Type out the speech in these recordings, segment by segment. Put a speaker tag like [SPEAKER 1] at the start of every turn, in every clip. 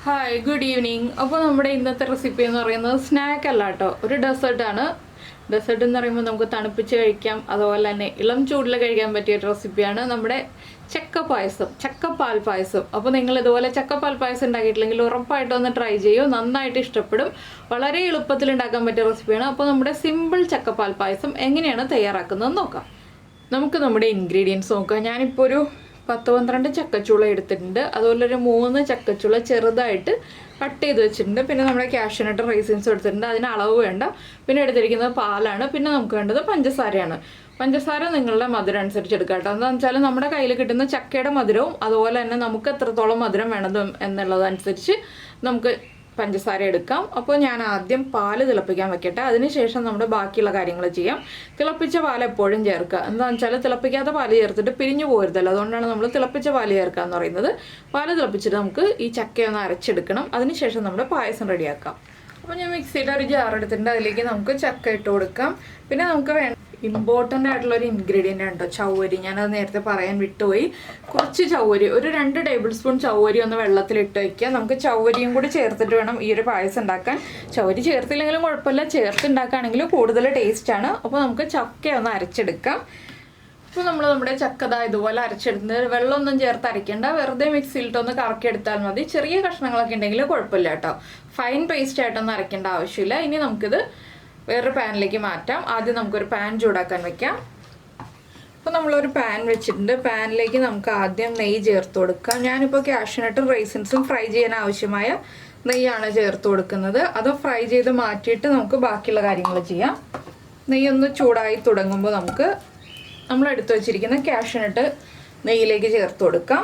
[SPEAKER 1] Hi, good evening. അപ്പോൾ നമ്മുടെ ഇന്നത്തെ റെസിപ്പി എന്ന് പറയുന്നത് സ്നാക്ക് അല്ല കേട്ടോ, ഒരു ഡെസേർട്ടാണ്. ഡെസേർട്ട് എന്ന് പറയുമ്പോൾ നമുക്ക് തണുപ്പിച്ച് കഴിക്കാം, അതുപോലെ തന്നെ ഇളം ചൂടിൽ കഴിക്കാൻ പറ്റിയ റെസിപ്പിയാണ് നമ്മുടെ ചക്കപ്പാൽ പായസം. അപ്പോൾ നിങ്ങൾ ഇതുപോലെ ചക്കപ്പാൽ പായസം ഉണ്ടാക്കിയിട്ടില്ലെങ്കിൽ ഉറപ്പായിട്ടും ഒന്ന് ട്രൈ ചെയ്യൂ, നന്നായിട്ട് ഇഷ്ടപ്പെടും. വളരെ എളുപ്പത്തിൽ ഉണ്ടാക്കാൻ പറ്റിയ റെസിപ്പിയാണ്. അപ്പോൾ നമ്മുടെ സിമ്പിൾ ചക്കപ്പാൽ പായസം എങ്ങനെയാണ് തയ്യാറാക്കുന്നത് നോക്കാം. നമുക്ക് നമ്മുടെ ഇൻഗ്രീഡിയൻസ് നോക്കാം. ഞാനിപ്പോൾ ഒരു 10-12 ചക്കച്ചുള എടുത്തിട്ടുണ്ട്. അതുപോലെ ഒരു 3 ചക്കച്ചുള ചെറുതായിട്ട് കട്ട് ചെയ്ത് വെച്ചിട്ടുണ്ട്. പിന്നെ നമ്മുടെ കാഷ്യൂനട്ട് റൈസിൻസും എടുത്തിട്ടുണ്ട്, അതിന് അളവ് വേണ്ട. പിന്നെ എടുത്തിരിക്കുന്നത് പാലാണ്. പിന്നെ നമുക്ക് വേണ്ടത് പഞ്ചസാരയാണ്. പഞ്ചസാര നിങ്ങളുടെ മധുരം അനുസരിച്ച് എടുക്കാം കേട്ടോ. എന്താണെന്ന് വെച്ചാൽ നമ്മുടെ കയ്യിൽ കിട്ടുന്ന ചക്കയുടെ മധുരവും അതുപോലെ തന്നെ നമുക്ക് എത്രത്തോളം മധുരം വേണം എന്നുള്ളതനുസരിച്ച് നമുക്ക് പഞ്ചസാര എടുക്കാം. അപ്പോൾ ഞാൻ ആദ്യം പാല് തിളപ്പിക്കാൻ വെക്കട്ടെ, അതിനുശേഷം നമ്മുടെ ബാക്കിയുള്ള കാര്യങ്ങൾ ചെയ്യാം. തിളപ്പിച്ച പാൽ എപ്പോഴും ചേർക്കുക. എന്താണെന്ന് വെച്ചാൽ തിളപ്പിക്കാത്ത പാല് ചേർത്തിട്ട് പിരിഞ്ഞു പോരുതല്ലോ, അതുകൊണ്ടാണ് നമ്മൾ തിളപ്പിച്ച പാല് ചേർക്കുക എന്ന് പറയുന്നത്. പാല് തിളപ്പിച്ചിട്ട് നമുക്ക് ഈ ചക്കയൊന്ന് അരച്ചെടുക്കണം, അതിനുശേഷം നമ്മുടെ പായസം റെഡിയാക്കാം. അപ്പോൾ ഞാൻ മിക്സിയുടെ ഒരു ജാർ എടുത്തിട്ടുണ്ട്, അതിലേക്ക് നമുക്ക് ചക്ക ഇട്ട് കൊടുക്കാം. പിന്നെ നമുക്ക് ഇമ്പോർട്ടൻ്റ് ആയിട്ടുള്ളൊരു ഇൻഗ്രീഡിയൻ്റ് ആണ് കേട്ടോ, ചവ്വരി. ഞാനത് നേരത്തെ പറയാൻ വിട്ടുപോയി. കുറച്ച് ചവ്വരി, ഒരു 2 ടേബിൾ സ്പൂൺ ചവ്വരി ഒന്ന് വെള്ളത്തിലിട്ട് വയ്ക്കുക. നമുക്ക് ചവ്വരിയും കൂടി ചേർത്തിട്ട് വേണം ഈ ഒരു പായസം ഉണ്ടാക്കാൻ. ചവ്വരി ചേർത്തില്ലെങ്കിലും കുഴപ്പമില്ല, ചേർത്തുണ്ടാക്കുകയാണെങ്കിൽ കൂടുതൽ ടേസ്റ്റാണ്. അപ്പോൾ നമുക്ക് ചക്ക ഒന്ന് അരച്ചെടുക്കാം. അപ്പോൾ നമ്മുടെ ചക്കത ഇതുപോലെ അരച്ചെടുത്ത് വെള്ളമൊന്നും ചേർത്ത് അരയ്ക്കേണ്ട, വെറുതെ മിക്സിയിലിട്ടൊന്ന് കറക്കിയെടുത്താൽ മതി. ചെറിയ കഷ്ണങ്ങളൊക്കെ ഉണ്ടെങ്കിൽ കുഴപ്പമില്ല കേട്ടോ, ഫൈൻ പേസ്റ്റ് ആയിട്ടൊന്നും അരയ്ക്കേണ്ട ആവശ്യമില്ല. ഇനി നമുക്കിത് വേറൊരു പാനിലേക്ക് മാറ്റാം. ആദ്യം നമുക്കൊരു പാൻ ചൂടാക്കാൻ വെക്കാം. അപ്പോൾ നമ്മളൊരു പാൻ വെച്ചിട്ടുണ്ട്. പാനിലേക്ക് നമുക്ക് ആദ്യം നെയ്യ് ചേർത്ത് കൊടുക്കാം. ഞാനിപ്പോൾ കാഷ്യൂനട്ടും റൈസിൻസും ഫ്രൈ ചെയ്യാൻ ആവശ്യമായ നെയ്യാണ് ചേർത്ത് കൊടുക്കുന്നത്. അത് ഫ്രൈ ചെയ്ത് മാറ്റിയിട്ട് നമുക്ക് ബാക്കിയുള്ള കാര്യങ്ങൾ ചെയ്യാം. നെയ്യൊന്ന് ചൂടായി തുടങ്ങുമ്പോൾ നമുക്ക് നമ്മൾ എടുത്തു വെച്ചിരിക്കുന്ന കാഷ്യൂനട്ട് നെയ്യിലേക്ക് ചേർത്ത് കൊടുക്കാം.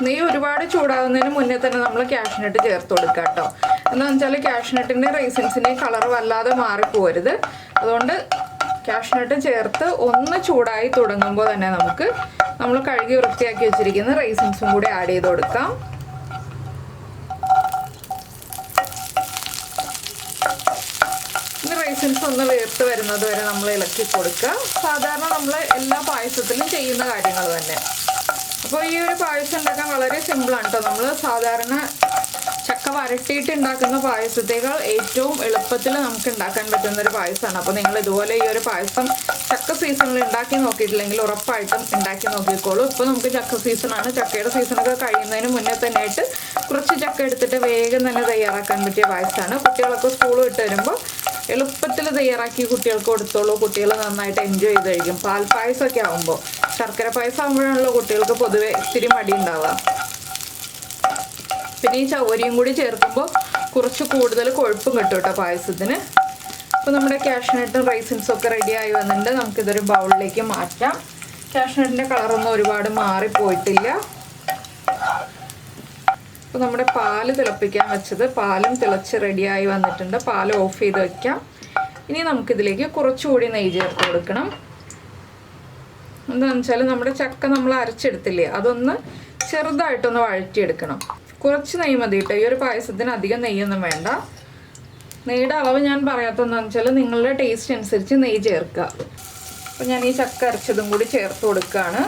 [SPEAKER 1] നെയ്യ് ഒരുപാട് ചൂടാകുന്നതിന് മുന്നേ തന്നെ നമ്മൾ കാഷ്യൂനട്ട് ചേർത്ത് കൊടുക്കാം കേട്ടോ. എന്താണെന്ന് വെച്ചാൽ കാഷ്യൂനട്ടിൻ്റെ റൈസിൻസിൻ്റെ കളർ വല്ലാതെ മാറിപ്പോരുത്. അതുകൊണ്ട് കാഷ്യൂനട്ട് ചേർത്ത് ഒന്ന് ചൂടായി തുടങ്ങുമ്പോൾ തന്നെ നമുക്ക് നമ്മൾ കഴുകി വൃത്തിയാക്കി വെച്ചിരിക്കുന്ന റൈസിൻസും കൂടി ആഡ് ചെയ്ത് കൊടുക്കാം. റൈസിൻസ് ഒന്ന് വേർത്ത് വരുന്നത് വരെ നമ്മൾ ഇളക്കി കൊടുക്കുക. സാധാരണ നമ്മൾ എല്ലാ പായസത്തിലും ചെയ്യുന്ന കാര്യങ്ങൾ തന്നെ. അപ്പോൾ ഈ ഒരു പായസം ഉണ്ടാക്കാൻ വളരെ സിമ്പിളാണ് കേട്ടോ. നമ്മൾ സാധാരണ ചക്ക വരട്ടിയിട്ട് ഉണ്ടാക്കുന്ന പായസത്തേക്കാൾ ഏറ്റവും എളുപ്പത്തിൽ നമുക്ക് ഉണ്ടാക്കാൻ പറ്റുന്ന ഒരു പായസമാണ്. അപ്പോൾ നിങ്ങൾ ഇതുപോലെ ഈ ഒരു പായസം ചക്ക സീസണിൽ ഉണ്ടാക്കി നോക്കിയിട്ടില്ലെങ്കിൽ ഉറപ്പായിട്ടും ഉണ്ടാക്കി നോക്കിക്കോളൂ. ഇപ്പോൾ നമുക്ക് ചക്ക സീസണാണ്. ചക്കയുടെ സീസണൊക്കെ കഴിയുന്നതിന് മുന്നേ തന്നെ ആയിട്ട് കുറച്ച് ചക്ക എടുത്തിട്ട് വേഗം തന്നെ തയ്യാറാക്കാൻ പറ്റിയ പായസമാണ്. കുട്ടികളൊക്കെ സ്കൂൾ വിട്ട് വരുമ്പോൾ എളുപ്പത്തിൽ തയ്യാറാക്കി കുട്ടികൾക്ക് കൊടുത്തോളൂ. കുട്ടികൾ നന്നായിട്ട് എൻജോയ് ചെയ്ത് കഴിക്കും. പാൽ പായസമൊക്കെ ആകുമ്പോൾ, ശർക്കര പായസം ആകുമ്പോഴാണല്ലോ കുട്ടികൾക്ക് പൊതുവെ ഇത്തിരി മടി ഉണ്ടാവുക. പിന്നെ ഈ ചവ്വരിയും കൂടി ചേർക്കുമ്പോൾ കുറച്ച് കൂടുതൽ കൊഴുപ്പും കിട്ടും കേട്ടോ പായസത്തിന്. അപ്പോൾ നമ്മുടെ കാഷ്യൂനട്ടും റൈസിൻസും ഒക്കെ റെഡിയായി വന്നിട്ടുണ്ട്. നമുക്കിതൊരു ബൗളിലേക്ക് മാറ്റാം. കാഷ്യൂനട്ടിൻ്റെ കളറൊന്നും ഒരുപാട് മാറിപ്പോയിട്ടില്ല. അപ്പോൾ നമ്മുടെ പാല് തിളപ്പിക്കാൻ വെച്ചത് പാലും തിളച്ച് റെഡിയായി വന്നിട്ടുണ്ട്. പാല് ഓഫ് ചെയ്ത് വയ്ക്കാം. ഇനി നമുക്കിതിലേക്ക് കുറച്ചുകൂടി നെയ്യ് ചേർത്ത് കൊടുക്കണം. എന്താണെന്ന് വെച്ചാൽ നമ്മുടെ ചക്ക നമ്മൾ അരച്ചെടുത്തില്ലേ, അതൊന്ന് ചെറുതായിട്ടൊന്ന് വഴറ്റിയെടുക്കണം. കുറച്ച് നെയ്യ് മതി കേട്ടോ. ഈ ഒരു പായസത്തിന് അധികം നെയ്യൊന്നും വേണ്ട. നെയ്യുടെ അളവ് ഞാൻ പറയാത്തതെന്ന് വെച്ചാൽ നിങ്ങളുടെ ടേസ്റ്റ് അനുസരിച്ച് നെയ്യ് ചേർക്കുക. അപ്പോൾ ഞാൻ ഈ ചക്ക അരച്ചതും കൂടി ചേർത്ത് കൊടുക്കുകയാണ്.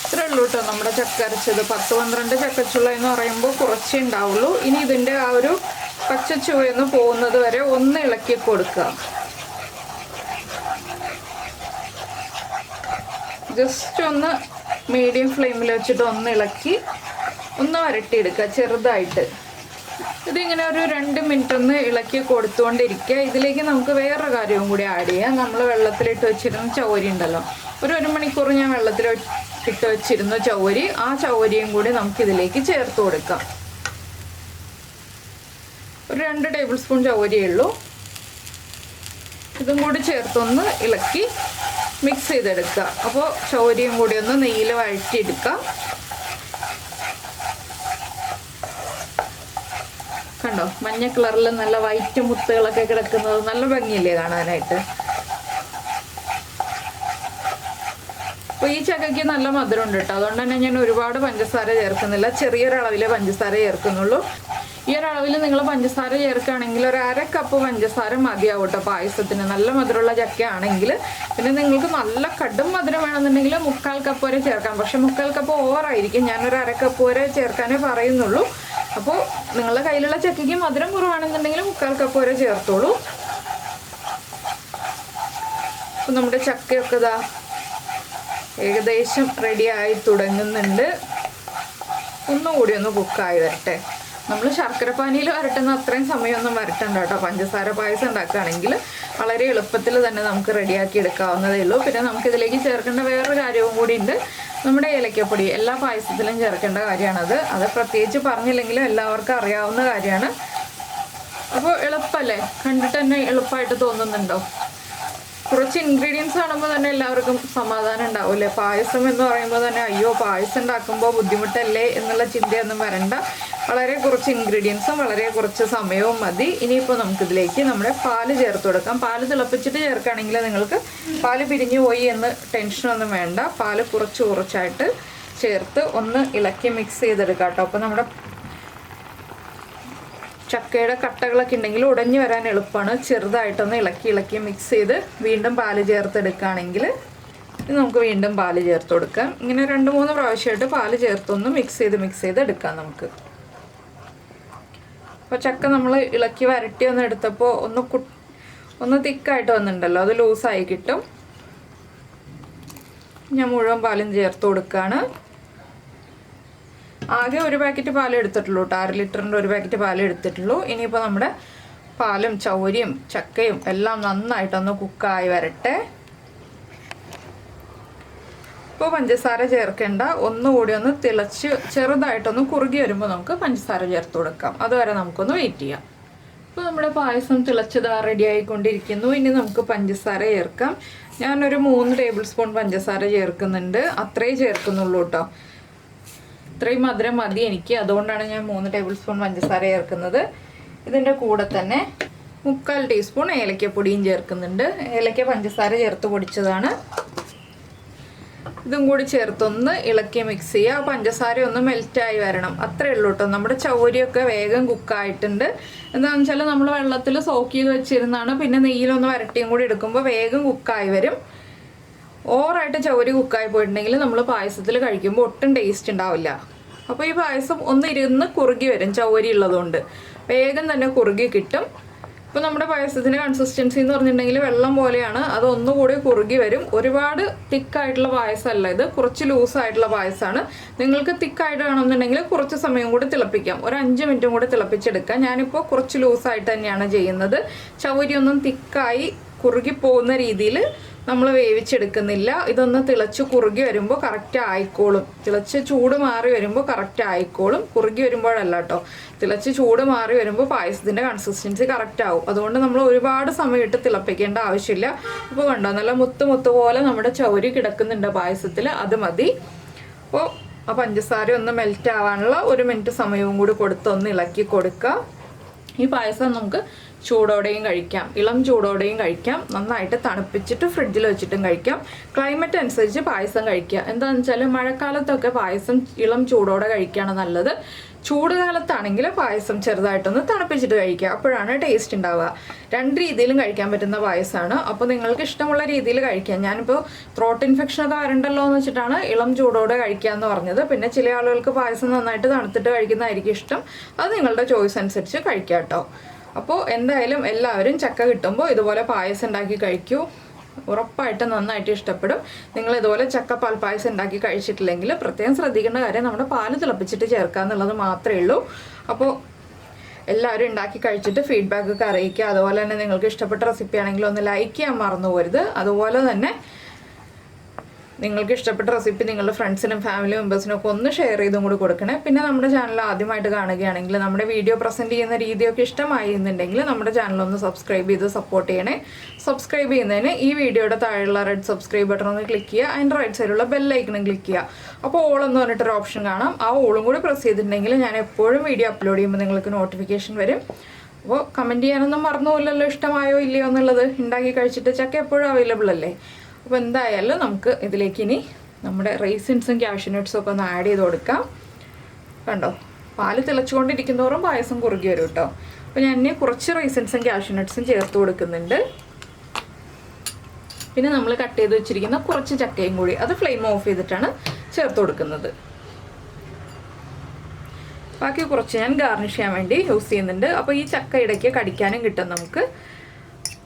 [SPEAKER 1] ഇത്രേ ഉള്ളൂ കേട്ടോ നമ്മുടെ ചക്ക അരച്ചത്. 10-12 ചക്കച്ചുള്ള എന്ന് പറയുമ്പോൾ കുറച്ചേ ഉണ്ടാവുള്ളൂ. ഇനി ഇതിൻ്റെ ആ ഒരു പച്ചച്ചുവയൊന്ന് പോകുന്നത് വരെ ഒന്ന് ഇളക്കി കൊടുക്കുക. ജസ്റ്റ് ഒന്ന് മീഡിയം ഫ്ലെയിമിൽ വെച്ചിട്ട് ഒന്ന് ഇളക്കി ഒന്ന് വരട്ടിയെടുക്കുക ചെറുതായിട്ട്. ഇതിങ്ങനെ ഒരു 2 മിനിറ്റ് ഒന്ന് ഇളക്കി കൊടുത്തുകൊണ്ടിരിക്കുക. ഇതിലേക്ക് നമുക്ക് വേറൊരു കാര്യവും കൂടി ആഡ് ചെയ്യാം. നമ്മൾ വെള്ളത്തിലിട്ട് വെച്ചിരുന്ന ചവ്വരി ഉണ്ടല്ലോ, ഒരു 1 മണിക്കൂർ ഞാൻ വെള്ളത്തിൽ ഇട്ട് വെച്ചിരുന്ന ചവ്വരി, ആ ചവ്വരിയും കൂടി നമുക്കിതിലേക്ക് ചേർത്ത് കൊടുക്കാം. ഒരു 2 ടേബിൾ സ്പൂൺ ചവ്വരിയേ ഉള്ളൂ. ഇതും കൂടി ചേർത്തൊന്ന് ഇളക്കി മിക്സ് ചെയ്തെടുക്കുക. അപ്പോൾ ചവ്വരിയും കൂടി ഒന്ന് നെയ്യിൽ വഴറ്റിയെടുക്കാം. കണ്ടോ, മഞ്ഞ കളറിൽ നല്ല വൈറ്റ് മുത്തുകളൊക്കെ കിടക്കുന്നത് നല്ല ഭംഗിയില്ലേ കാണാനായിട്ട്. അപ്പോൾ ഈ ചക്കയ്ക്ക് നല്ല മധുരം ഉണ്ട് കേട്ടോ. അതുകൊണ്ട് തന്നെ ഞാൻ ഒരുപാട് പഞ്ചസാര ചേർക്കുന്നില്ല, ചെറിയൊരളവിലെ പഞ്ചസാര ചേർക്കുന്നുള്ളൂ. ഈ ഒരു അളവിൽ നിങ്ങൾ പഞ്ചസാര ചേർക്കുകയാണെങ്കിൽ ഒരു 1/2 കപ്പ് പഞ്ചസാര മതിയാവും കേട്ടോ പായസത്തിന്. നല്ല മധുരമുള്ള ചക്കയാണെങ്കിൽ. പിന്നെ നിങ്ങൾക്ക് നല്ല കടും മധുരം വേണമെന്നുണ്ടെങ്കിൽ 1/4 കപ്പ് വരെ ചേർക്കാം. പക്ഷെ 1/4 കപ്പ് ഓവറായിരിക്കും. ഞാനൊരു 1/2 കപ്പ് വരെ ചേർക്കാനേ പറയുന്നുള്ളൂ. അപ്പോൾ നിങ്ങളുടെ കയ്യിലുള്ള ചക്കയ്ക്ക് മധുരം കുറവാണെന്നുണ്ടെങ്കിൽ 1/4 കപ്പ് വരെ ചേർത്തോളൂ. അപ്പോൾ നമ്മുടെ ചക്കയൊക്കെ ഇതാ ഏകദേശം റെഡിയായി തുടങ്ങുന്നുണ്ട്. ഒന്നുകൂടി ഒന്ന് കുക്കായി വരട്ടെ. നമ്മൾ ശർക്കരപ്പാനിയിൽ വരട്ടുന്ന അത്രയും സമയമൊന്നും വരട്ടണ്ട കേട്ടോ. പഞ്ചസാര പായസം ഉണ്ടാക്കുകയാണെങ്കിൽ വളരെ എളുപ്പത്തിൽ തന്നെ നമുക്ക് റെഡിയാക്കി എടുക്കാവുന്നതേ ഉള്ളൂ. പിന്നെ നമുക്കിതിലേക്ക് ചേർക്കേണ്ട വേറൊരു കാര്യവും കൂടി ഉണ്ട്. നമ്മുടെ ഏലക്കപ്പൊടി എല്ലാ പായസത്തിലും ചേർക്കേണ്ട കാര്യമാണത്. അത് പ്രത്യേകിച്ച് പറഞ്ഞില്ലെങ്കിലും എല്ലാവർക്കും അറിയാവുന്ന കാര്യമാണ്. അപ്പോൾ എളുപ്പമല്ലേ? കണ്ടിട്ട് തന്നെ എളുപ്പമായിട്ട് തോന്നുന്നുണ്ടോ? കുറച്ച് ഇൻഗ്രീഡിയൻസ് കാണുമ്പോൾ തന്നെ എല്ലാവർക്കും സമാധാനം ഉണ്ടാവില്ലേ? പായസം എന്ന് പറയുമ്പോൾ തന്നെ അയ്യോ പായസം ഉണ്ടാക്കുമ്പോൾ ബുദ്ധിമുട്ടല്ലേ എന്നുള്ള ചിന്തയൊന്നും വരണ്ട. വളരെ കുറച്ച് ഇൻഗ്രീഡിയൻസും വളരെ കുറച്ച് സമയവും മതി. ഇനിയിപ്പോൾ നമുക്കിതിലേക്ക് നമ്മുടെ പാല് ചേർത്ത് കൊടുക്കാം. പാല് തിളപ്പിച്ചിട്ട് ചേർക്കുകയാണെങ്കിൽ നിങ്ങൾക്ക് പാല് പിരിഞ്ഞു പോയി എന്ന് ടെൻഷനൊന്നും വേണ്ട. പാല് കുറച്ചായിട്ട് ചേർത്ത് ഒന്ന് ഇളക്കി മിക്സ് ചെയ്തെടുക്കാം കേട്ടോ. അപ്പോൾ നമ്മുടെ ചക്കയുടെ കട്ടകളൊക്കെ ഉണ്ടെങ്കിൽ ഉടഞ്ഞു വരാൻ എളുപ്പമാണ്. ചെറുതായിട്ടൊന്ന് ഇളക്കി മിക്സ് ചെയ്ത് വീണ്ടും പാല് ചേർത്തെടുക്കുകയാണെങ്കിൽ നമുക്ക് വീണ്ടും പാല് ചേർത്ത് കൊടുക്കാം. ഇങ്ങനെ 2-3 പ്രാവശ്യമായിട്ട് പാല് ചേർത്തൊന്ന് മിക്സ് ചെയ്ത് എടുക്കാം നമുക്ക്. അപ്പോൾ ചക്ക നമ്മൾ ഇളക്കി വരട്ടി ഒന്ന് എടുത്തപ്പോൾ ഒന്ന് തിക്കായിട്ട് വന്നിട്ടുണ്ടല്ലോ, അത് ലൂസായി കിട്ടും. ഞാൻ മുഴുവൻ പാലും ചേർത്ത് കൊടുക്കുകയാണ്. ആകെ 1 പാക്കറ്റ് പാൽ എടുത്തിട്ടുള്ളൂ കേട്ടോ. 1/2 ലിറ്ററിൻ്റെ 1 പാക്കറ്റ് പാൽ എടുത്തിട്ടുള്ളൂ. ഇനിയിപ്പോൾ നമ്മുടെ പാലും ചൗരിയും ചക്കയും എല്ലാം നന്നായിട്ടൊന്ന് കുക്കായി വരട്ടെ. ഇപ്പോൾ പഞ്ചസാര ചേർക്കേണ്ട. ഒന്നുകൂടി ഒന്ന് തിളച്ച് ചെറുതായിട്ടൊന്ന് കുറുകി വരുമ്പോൾ നമുക്ക് പഞ്ചസാര ചേർത്ത് കൊടുക്കാം. അതുവരെ നമുക്കൊന്ന് വെയിറ്റ് ചെയ്യാം. ഇപ്പോൾ നമ്മുടെ പായസം തിളച്ചതാ റെഡി ആയിക്കൊണ്ടിരിക്കുന്നു. ഇനി നമുക്ക് പഞ്ചസാര ചേർക്കാം. ഞാനൊരു 3 ടേബിൾ സ്പൂൺ പഞ്ചസാര ചേർക്കുന്നുണ്ട്. അത്രേ ചേർക്കുന്നുള്ളൂ കേട്ടോ. ഇത്രയും മധുരം മതി എനിക്ക്. അതുകൊണ്ടാണ് ഞാൻ 3 ടേബിൾ സ്പൂൺ പഞ്ചസാര ചേർക്കുന്നത്. ഇതിൻ്റെ കൂടെ തന്നെ 1/4 ടീസ്പൂൺ ഏലക്കപ്പൊടിയും ചേർക്കുന്നുണ്ട്. ഏലക്ക പഞ്ചസാര ചേർത്ത് പൊടിച്ചതാണ്. ഇതും കൂടി ചേർത്തൊന്ന് ഇളക്കി മിക്സ് ചെയ്യുക. പഞ്ചസാര ഒന്ന് മെൽറ്റായി വരണം. അത്രയേ ഉള്ളൂ കേട്ടോ. നമ്മുടെ ചൗരിയൊക്കെ വേഗം കുക്കായിട്ടുണ്ട്. എന്താണെന്ന് വെച്ചാൽ നമ്മൾ വെള്ളത്തിൽ സോക്ക് ചെയ്ത് വെച്ചിരുന്നാണ്. പിന്നെ നെയ്യിലൊന്ന് വരട്ടിയും കൂടി എടുക്കുമ്പോൾ വേഗം കുക്കായി വരും. ഓവറായിട്ട് ചൗരി കുക്കായി പോയിട്ടുണ്ടെങ്കിൽ നമ്മൾ പായസത്തിൽ കഴിക്കുമ്പോൾ ഒട്ടും ടേസ്റ്റ് ഉണ്ടാവില്ല. അപ്പോൾ ഈ പായസം ഒന്ന് ഇരുന്ന് കുറുകി വരും. ചൗരി ഉള്ളതുകൊണ്ട് വേഗം തന്നെ കുറുകി കിട്ടും. ഇപ്പോൾ നമ്മുടെ പായസത്തിൻ്റെ കൺസിസ്റ്റൻസി എന്ന് പറഞ്ഞിട്ടുണ്ടെങ്കിൽ വെള്ളം പോലെയാണ്. അത് ഒന്നുകൂടി കുറുകി വരും. ഒരുപാട് തിക്കായിട്ടുള്ള പായസമല്ല ഇത്, കുറച്ച് ലൂസായിട്ടുള്ള പായസമാണ്. നിങ്ങൾക്ക് തിക്കായിട്ട് വേണമെന്നുണ്ടെങ്കിൽ കുറച്ച് സമയം കൂടി തിളപ്പിക്കാം. ഒരു 5 മിനിറ്റും കൂടി തിളപ്പിച്ചെടുക്കാം. ഞാനിപ്പോൾ കുറച്ച് ലൂസായിട്ട് തന്നെയാണ് ചെയ്യുന്നത്. ചൗരി ഒന്നും തിക്കായി കുറുകി പോകുന്ന രീതിയിൽ നമ്മൾ വേവിച്ചെടുക്കുന്നില്ല. ഇതൊന്ന് തിളച്ച് കുറുകി വരുമ്പോൾ കറക്റ്റ് ആയിക്കോളും. തിളച്ച് ചൂട് മാറി വരുമ്പോൾ കറക്റ്റ് ആയിക്കോളും. കുറുകി വരുമ്പോഴല്ല കേട്ടോ. തിളച്ച് ചൂട് മാറി വരുമ്പോൾ പായസത്തിൻ്റെ കൺസിസ്റ്റൻസി കറക്റ്റ് ആവും. അതുകൊണ്ട് നമ്മൾ ഒരുപാട് സമയം ഇട്ട് തിളപ്പിക്കേണ്ട ആവശ്യമില്ല. ഇപ്പോൾ കണ്ടോ നല്ല മുത്ത് പോലെ നമ്മുടെ ചൗരി കിടക്കുന്നുണ്ട് പായസത്തിൽ. അത് മതി. അപ്പോൾ ആ പഞ്ചസാര ഒന്ന് മെൽറ്റ് ആവാനുള്ള 1 മിനിറ്റ് സമയവും കൂടി കൊടുത്ത് ഒന്ന് ഇളക്കി കൊടുക്കുക. ഈ പായസം നമുക്ക് ചൂടോടെയും കഴിക്കാം, ഇളം ചൂടോടെയും കഴിക്കാം, നന്നായിട്ട് തണുപ്പിച്ചിട്ട് ഫ്രിഡ്ജിൽ വെച്ചിട്ടും കഴിക്കാം. ക്ലൈമറ്റ് അനുസരിച്ച് പായസം കഴിക്കുക. എന്താണെന്ന് വെച്ചാൽ മഴക്കാലത്തൊക്കെ പായസം ഇളം ചൂടോടെ കഴിക്കുകയാണ് നല്ലത്. ചൂട് കാലത്താണെങ്കിൽ പായസം ചെറുതായിട്ടൊന്ന് തണുപ്പിച്ചിട്ട് കഴിക്കുക. അപ്പോഴാണ് ടേസ്റ്റ് ഉണ്ടാവുക. 2 രീതിയിലും കഴിക്കാൻ പറ്റുന്ന പായസമാണ്. അപ്പോൾ നിങ്ങൾക്ക് ഇഷ്ടമുള്ള രീതിയിൽ കഴിക്കാം. ഞാനിപ്പോൾ ത്രോട്ട് ഇൻഫെക്ഷനൊക്കെ വരണ്ടല്ലോ എന്ന് വെച്ചിട്ടാണ് ഇളം ചൂടോടെ കഴിക്കുക എന്ന് പറഞ്ഞത്. പിന്നെ ചില ആളുകൾക്ക് പായസം നന്നായിട്ട് തണുത്തിട്ട് കഴിക്കുന്നതായിരിക്കും ഇഷ്ടം. അത് നിങ്ങളുടെ ചോയ്സ് അനുസരിച്ച് കഴിക്കാം കേട്ടോ. അപ്പോൾ എന്തായാലും എല്ലാവരും ചക്ക കിട്ടുമ്പോൾ ഇതുപോലെ പായസം ഉണ്ടാക്കി കഴിക്കൂ. ഉറപ്പായിട്ട് നന്നായിട്ട് ഇഷ്ടപ്പെടും. നിങ്ങൾ ഇതുപോലെ ചക്ക പാൽ പായസം ഉണ്ടാക്കി കഴിച്ചിട്ടില്ലെങ്കിൽ പ്രത്യേകം ശ്രദ്ധിക്കേണ്ട കാര്യം നമ്മുടെ പാല് തിളപ്പിച്ചിട്ട് ചേർക്കുക എന്നുള്ളത് മാത്രമേ ഉള്ളൂ. അപ്പോൾ എല്ലാവരും ഉണ്ടാക്കി കഴിച്ചിട്ട് ഫീഡ്ബാക്കൊക്കെ അറിയിക്കുക. അതുപോലെ തന്നെ നിങ്ങൾക്ക് ഇഷ്ടപ്പെട്ട റെസിപ്പി ആണെങ്കിൽ ഒന്ന് ലൈക്ക് ചെയ്യാൻ മറന്നു പോരുത്. അതുപോലെ തന്നെ നിങ്ങൾക്ക് ഇഷ്ടപ്പെട്ട റെസിപ്പി നിങ്ങളുടെ ഫ്രണ്ട്സിനും ഫാമിലി മെമ്പേഴ്സിനും ഒക്കെ ഒന്ന് ഷെയർ ചെയ്തും കൂടി കൊടുക്കണേ. പിന്നെ നമ്മുടെ ചാനൽ ആദ്യമായിട്ട് കാണുകയാണെങ്കിൽ നമ്മുടെ വീഡിയോ പ്രസൻറ്റ് ചെയ്യുന്ന രീതിയൊക്കെ ഇഷ്ടമായി എന്നുണ്ടെങ്കിൽ നമ്മുടെ ചാനലൊന്ന് സബ്സ്ക്രൈബ് ചെയ്ത് സപ്പോർട്ട് ചെയ്യണേ. സബ്സ്ക്രൈബ് ചെയ്യുന്നതിന് ഈ വീഡിയോയുടെ താഴെയുള്ള റെഡ് സബ്സ്ക്രൈബ് ബട്ടൺ ഒന്ന് ക്ലിക്ക് ചെയ്യുക. അതിൻ്റെ റൈറ്റ് സൈഡിലുള്ള ബെല്ലൈക്കണും ക്ലിക്ക് ചെയ്യുക. അപ്പോൾ ഓൾ എന്ന് പറഞ്ഞിട്ടൊരു ഓപ്ഷൻ കാണാം. ആ ഓളും കൂടി പ്രസ് ചെയ്തിട്ടുണ്ടെങ്കിൽ ഞാൻ എപ്പോഴും വീഡിയോ അപ്ലോഡ് ചെയ്യുമ്പോൾ നിങ്ങൾക്ക് നോട്ടിഫിക്കേഷൻ വരും. അപ്പോൾ കമൻറ്റ് ചെയ്യാനൊന്നും മറന്നുപോയില്ലല്ലോ ഇഷ്ടമായോ ഇല്ലയോ എന്നുള്ളത്. ഉണ്ടാക്കി കഴിച്ചിട്ട് ചക്ക എപ്പോഴും അവൈലബിൾ അല്ലേ. അപ്പോൾ എന്തായാലും നമുക്ക് ഇതിലേക്ക് ഇനി നമ്മുടെ റൈസിൻസും കാഷ്യൂനട്ട്സും ഒക്കെ ഒന്ന് ആഡ് ചെയ്ത് കൊടുക്കാം. കണ്ടോ പാല് തിളച്ചുകൊണ്ടിരിക്കുന്നതോറും പായസം കുറുകി വരും കേട്ടോ. അപ്പോൾ ഞാൻ കുറച്ച് റൈസൻസും കാഷ്യൂ നട്ട്സും ചേർത്ത് കൊടുക്കുന്നുണ്ട്. പിന്നെ നമ്മൾ കട്ട് ചെയ്ത് വെച്ചിരിക്കുന്ന കുറച്ച് ചക്കയും കൂടി അത് ഫ്ലെയിം ഓഫ് ചെയ്തിട്ടാണ് ചേർത്ത് കൊടുക്കുന്നത്. ബാക്കി കുറച്ച് ഞാൻ ഗാർണിഷ് ചെയ്യാൻ വേണ്ടി യൂസ് ചെയ്യുന്നുണ്ട്. അപ്പോൾ ഈ ചക്ക ഇടയ്ക്ക് കടിക്കാനും കിട്ടും നമുക്ക്.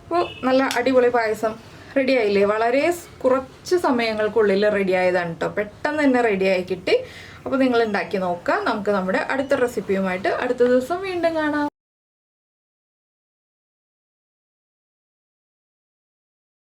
[SPEAKER 1] അപ്പോൾ നല്ല അടിപൊളി പായസം റെഡി ആയില്ലേ? വളരെ കുറച്ച് സമയങ്ങൾക്കുള്ളിൽ റെഡി ആയതാണ് കേട്ടോ. പെട്ടെന്ന് തന്നെ റെഡിയായി കിട്ടി. അപ്പോൾ നിങ്ങൾ ഉണ്ടാക്കി നോക്കുക. നമുക്ക് നമ്മുടെ അടുത്ത റെസിപ്പിയുമായിട്ട് അടുത്ത ദിവസം വീണ്ടും കാണാം.